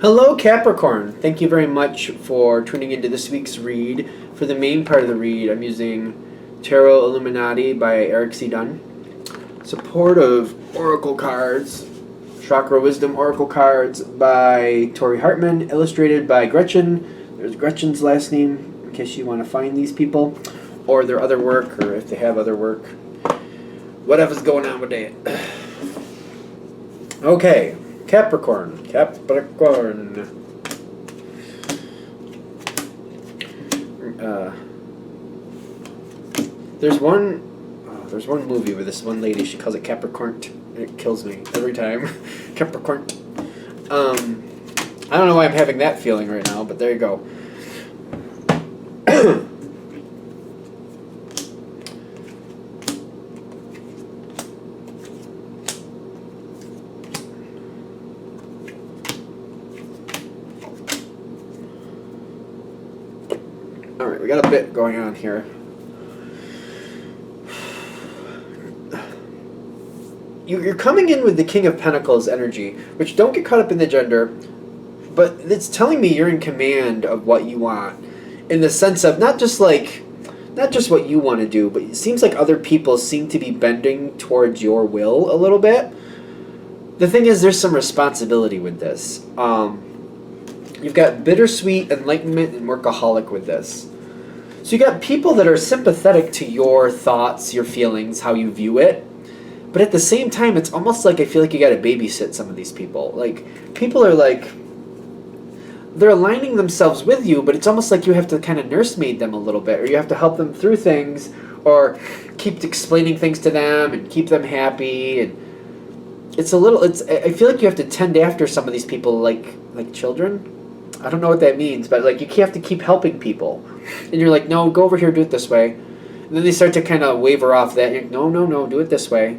Hello, Capricorn. Thank you very much for tuning into this week's read. For the main part of the read, I'm using Tarot Illuminati by Eric C. Dunn. Supportive Oracle cards, Chakra Wisdom Oracle cards by Tori Hartman, illustrated by Gretchen. There's Gretchen's last name, in case you want to find these people, or their other work, or if they have other work. Whatever's going on with it. Okay. Capricorn. There's one movie with this one lady. She calls it Capricorn. It kills me every time. Capricorn. I don't know why I'm having that feeling right now, but there you go. Alright, we got a bit going on here. You're coming in with the King of Pentacles energy, which don't get caught up in the gender, but it's telling me you're in command of what you want. In the sense of not just what you want to do, but it seems like other people seem to be bending towards your will a little bit. The thing is, there's some responsibility with this. You've got bittersweet, enlightenment, and workaholic with this. So you got people that are sympathetic to your thoughts, your feelings, how you view it. But at the same time, it's almost like I feel like you got to babysit some of these people. Like, people are like, they're aligning themselves with you, but it's almost like you have to kind of nursemaid them a little bit, or you have to help them through things, or keep explaining things to them and keep them happy. And I feel like you have to tend after some of these people like children. I don't know what that means, but like you have to keep helping people. And you're like, no, go over here, do it this way. And then they start to kind of waver off that. And you're like, no, do it this way.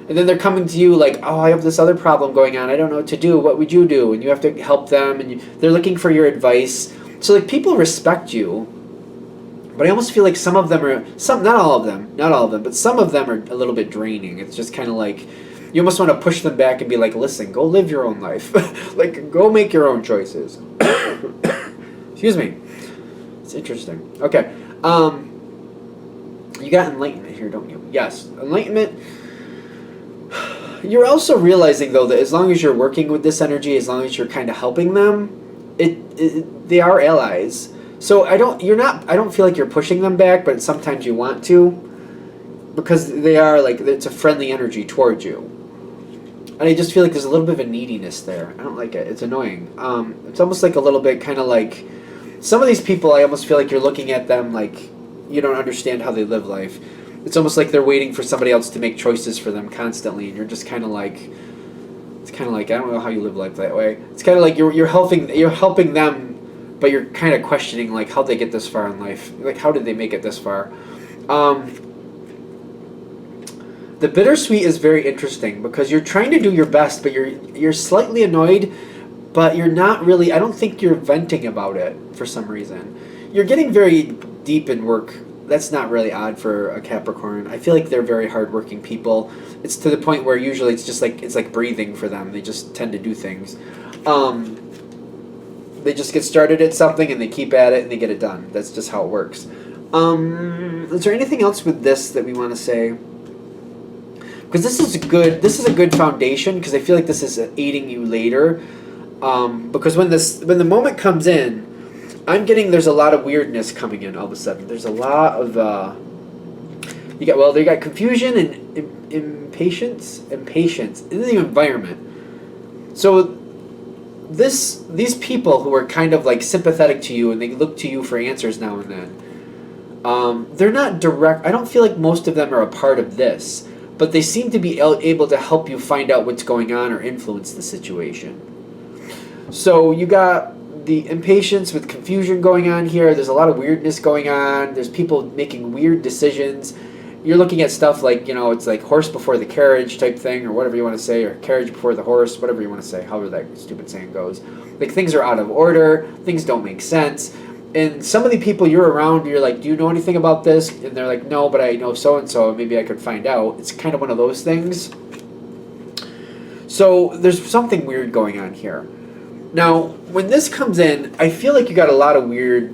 And then they're coming to you like, oh, I have this other problem going on. I don't know what to do. What would you do? And you have to help them. And they're looking for your advice. So like people respect you. But I almost feel like some of them are, not all of them, but some of them are a little bit draining. It's just kind of like, you almost want to push them back and be like, listen, go live your own life. Like, go make your own choices. Excuse me. It's interesting. Okay. You got enlightenment here, don't you? Yes. Enlightenment. You're also realizing, though, that as long as you're working with this energy, as long as you're kind of helping them, they are allies. So I don't feel like you're pushing them back, but sometimes you want to, because they are like, it's a friendly energy towards you. And I just feel like there's a little bit of a neediness there. I don't like it. It's annoying. It's almost like a little bit kind of like, some of these people, I almost feel like you're looking at them like you don't understand how they live life. It's almost like they're waiting for somebody else to make choices for them constantly, and you're just kind of like, it's kind of like, I don't know how you live life that way. It's kind of like you're helping them, but you're kind of questioning like how they get this far in life. Like, how did they make it this far? The bittersweet is very interesting because you're trying to do your best, but you're slightly annoyed, but you're not really. I don't think you're venting about it for some reason. You're getting very deep in work. That's not really odd for a Capricorn. I feel like they're very hardworking people. It's to the point where usually it's like breathing for them. They just tend to do things. They just get started at something and they keep at it and they get it done. That's just how it works. Is there anything else with this that we want to say? Because this is a good foundation, because I feel like this is aiding you later. Because when the moment comes in, I'm getting there's a lot of weirdness coming in all of a sudden. There's a lot of they got confusion and impatience in the environment. So these people who are kind of like sympathetic to you and they look to you for answers now and then, they're not direct. I don't feel like most of them are a part of this, but they seem to be able to help you find out what's going on or influence the situation. So you got the impatience with confusion going on here. There's a lot of weirdness going on. There's people making weird decisions. You're looking at stuff like, it's like horse before the carriage type thing, or whatever you want to say, or carriage before the horse, whatever you want to say, however that stupid saying goes. Like, things are out of order. Things don't make sense. And some of the people you're around, you're like, do you know anything about this? And they're like, no, but I know so-and-so, maybe I could find out. It's kind of one of those things. So there's something weird going on here. Now, when this comes in, I feel like you got a lot of weird.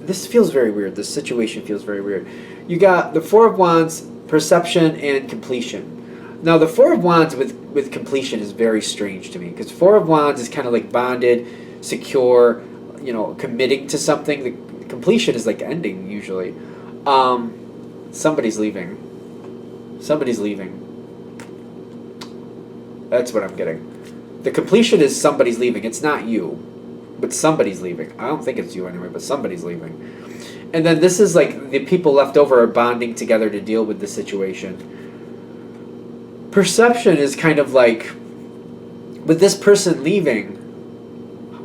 This feels very weird. This situation feels very weird. You got the Four of Wands, perception, and completion. Now, the Four of Wands with completion is very strange to me because Four of Wands is kind of like bonded, secure, committing to something. The completion is like ending usually. Somebody's leaving. Somebody's leaving. That's what I'm getting. The completion is somebody's leaving. It's not you, but somebody's leaving. I don't think it's you anyway, but somebody's leaving. And then this is like the people left over are bonding together to deal with the situation. Perception is kind of like, with this person leaving,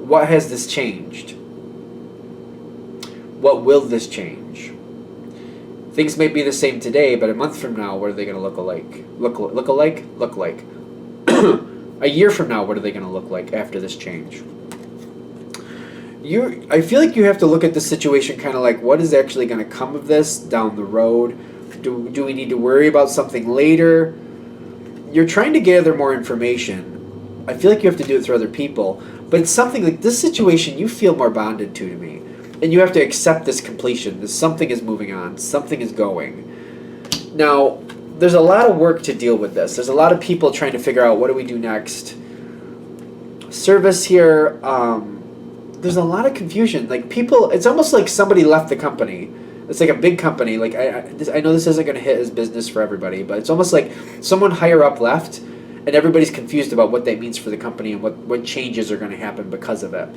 what has this changed? What will this change? Things may be the same today, but a month from now, what are they going to look alike? Look alike? Look like. A year from now, what are they going to look like after this change? I feel like you have to look at the situation kind of like, what is actually going to come of this down the road? Do we need to worry about something later? You're trying to gather more information. I feel like you have to do it through other people, but it's something like this situation you feel more bonded to me. And you have to accept this completion. This something is moving on. Something is going. Now, there's a lot of work to deal with this. There's a lot of people trying to figure out what do we do next. Service here, there's a lot of confusion. Like people, it's almost like somebody left the company. It's like a big company. Like I know this isn't going to hit as business for everybody, but it's almost like someone higher up left, and everybody's confused about what that means for the company and what changes are going to happen because of it.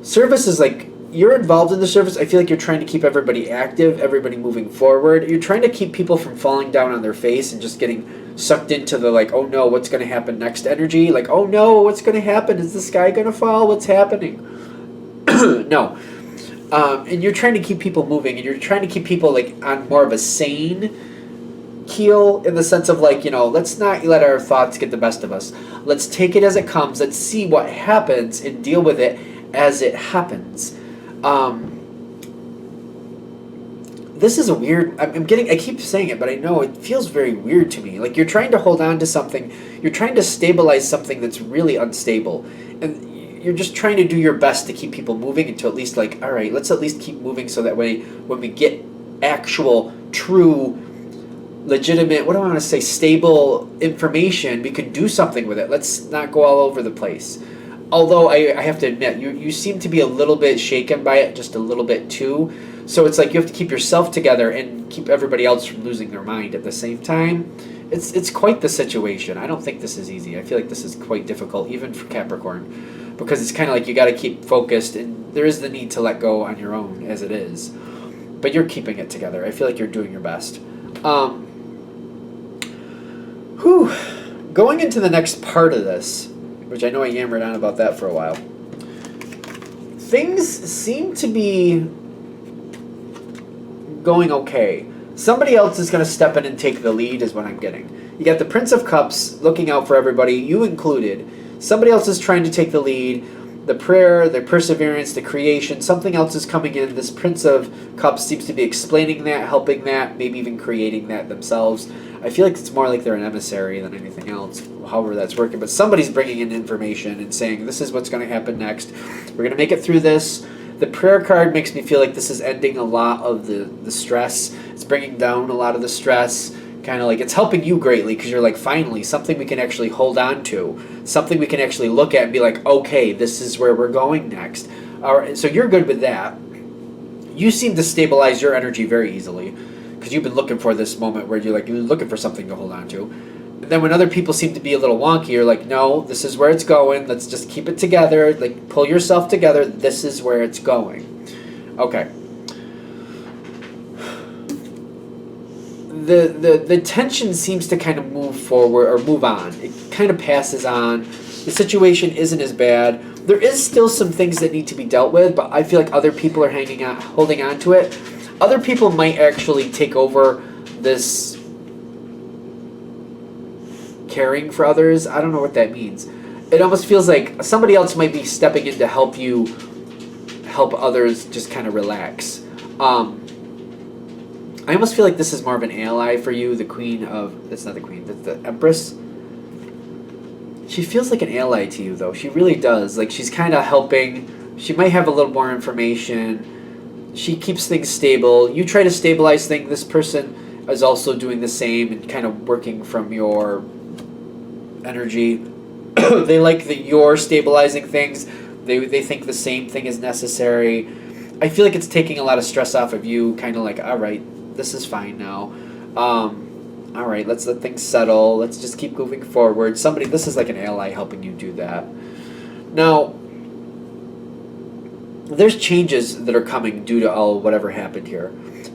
Service is like, you're involved in the service. I feel like you're trying to keep everybody active, everybody moving forward. You're trying to keep people from falling down on their face and just getting sucked into the like, oh no, what's going to happen next energy? Like, oh no, what's going to happen? Is the sky going to fall? What's happening? No. And you're trying to keep people moving, and you're trying to keep people like on more of a sane keel in the sense of like, let's not let our thoughts get the best of us. Let's take it as it comes. Let's see what happens and deal with it as it happens. This is a weird, I keep saying it, but I know it feels very weird to me. Like you're trying to hold on to something, you're trying to stabilize something that's really unstable. And you're just trying to do your best to keep people moving and to at least like, all right, let's at least keep moving so that way when we get actual, true, legitimate, what do I want to say, stable information, we can do something with it. Let's not go all over the place. Although I have to admit, you seem to be a little bit shaken by it, just a little bit too. So it's like you have to keep yourself together and keep everybody else from losing their mind at the same time. It's quite the situation. I don't think this is easy. I feel like this is quite difficult, even for Capricorn, because it's kind of like you got to keep focused, and there is the need to let go on your own as it is. But you're keeping it together. I feel like you're doing your best. Going into the next part of this, which I know I yammered on about that for a while. Things seem to be going okay. Somebody else is going to step in and take the lead is what I'm getting. You got the Prince of Cups looking out for everybody, you included. Somebody else is trying to take the lead. The prayer, the perseverance, the creation, something else is coming in. This Prince of Cups seems to be explaining that, helping that, maybe even creating that themselves. I feel like it's more like they're an emissary than anything else, however that's working. But somebody's bringing in information and saying, this is what's going to happen next. We're going to make it through this. The prayer card makes me feel like this is ending a lot of the stress. It's bringing down a lot of the stress. Kind of like it's helping you greatly because you're like, finally, something we can actually hold on to. Something we can actually look at and be like, okay, this is where we're going next. All right, so you're good with that. You seem to stabilize your energy very easily because you've been looking for this moment where you're looking for something to hold on to. And then when other people seem to be a little wonky, you're like, no, this is where it's going. Let's just keep it together. Like, pull yourself together. This is where it's going. Okay. The tension seems to kind of move forward or move on. It kind of passes on. The situation isn't as bad. There is still some things that need to be dealt with, but I feel like other people are holding on to it. Other people might actually take over this caring for others. I don't know what that means. It almost feels like somebody else might be stepping in to help others just kind of relax. I almost feel like this is more of an ally for you, the Queen of... That's not the Queen, that's the Empress. She feels like an ally to you, though. She really does. Like, she's kind of helping. She might have a little more information. She keeps things stable. You try to stabilize things. This person is also doing the same and kind of working from your energy. They like that you're stabilizing things. They think the same thing is necessary. I feel like it's taking a lot of stress off of you, kind of like, all right, this is fine now. All right, let's let things settle. Let's just keep moving forward. This is like an ally helping you do that. Now, there's changes that are coming due to whatever happened here.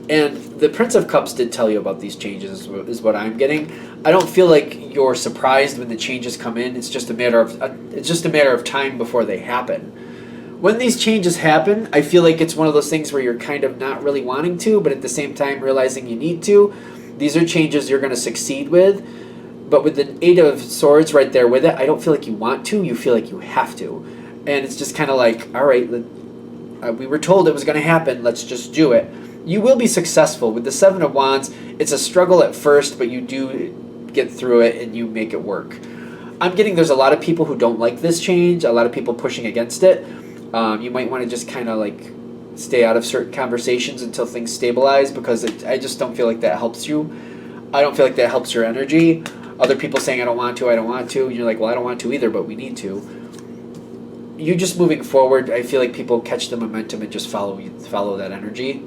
And the Prince of Cups did tell you about these changes, is what I'm getting. I don't feel like you're surprised when the changes come in. It's just a matter of time before they happen. When these changes happen, I feel like it's one of those things where you're kind of not really wanting to, but at the same time realizing you need to. These are changes you're going to succeed with, but with the Eight of Swords right there with it, I don't feel like you want to, you feel like you have to. And it's just kind of like, all right, we were told it was going to happen, let's just do it. You will be successful. With the Seven of Wands, it's a struggle at first, but you do get through it and you make it work. I'm getting there's a lot of people who don't like this change, a lot of people pushing against it. You might want to just kind of like stay out of certain conversations until things stabilize, because I just don't feel like that helps you. I don't feel like that helps your energy. Other people saying, I don't want to. And you're like, well, I don't want to either, but we need to. You just moving forward, I feel like people catch the momentum and just follow that energy.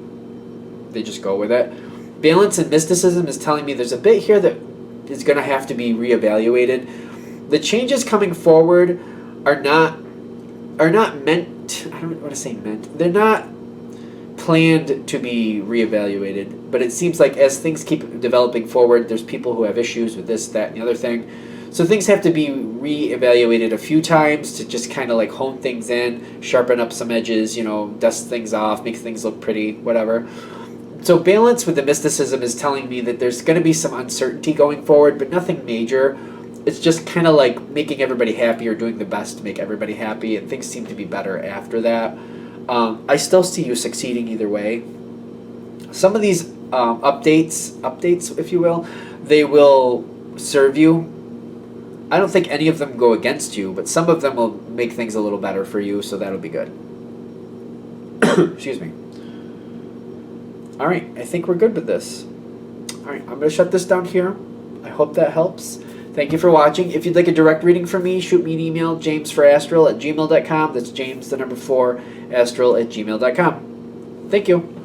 They just go with it. Balance and mysticism is telling me there's a bit here that is going to have to be reevaluated. The changes coming forward are not meant, I don't want to say meant, they're not planned to be reevaluated, but it seems like as things keep developing forward, there's people who have issues with this, that, and the other thing. So things have to be reevaluated a few times to just kind of like hone things in, sharpen up some edges, dust things off, make things look pretty, whatever. So balance with the mysticism is telling me that there's going to be some uncertainty going forward, but nothing major. It's just kind of like making everybody happy or doing the best to make everybody happy, and things seem to be better after that. I still see you succeeding either way. Some of these updates, if you will, they will serve you. I don't think any of them go against you, but some of them will make things a little better for you, so that'll be good. Excuse me. All right, I think we're good with this. All right, I'm going to shut this down here. I hope that helps. Thank you for watching. If you'd like a direct reading from me, shoot me an email, jamesforastral@gmail.com. That's James, the number 4, astral@gmail.com. Thank you.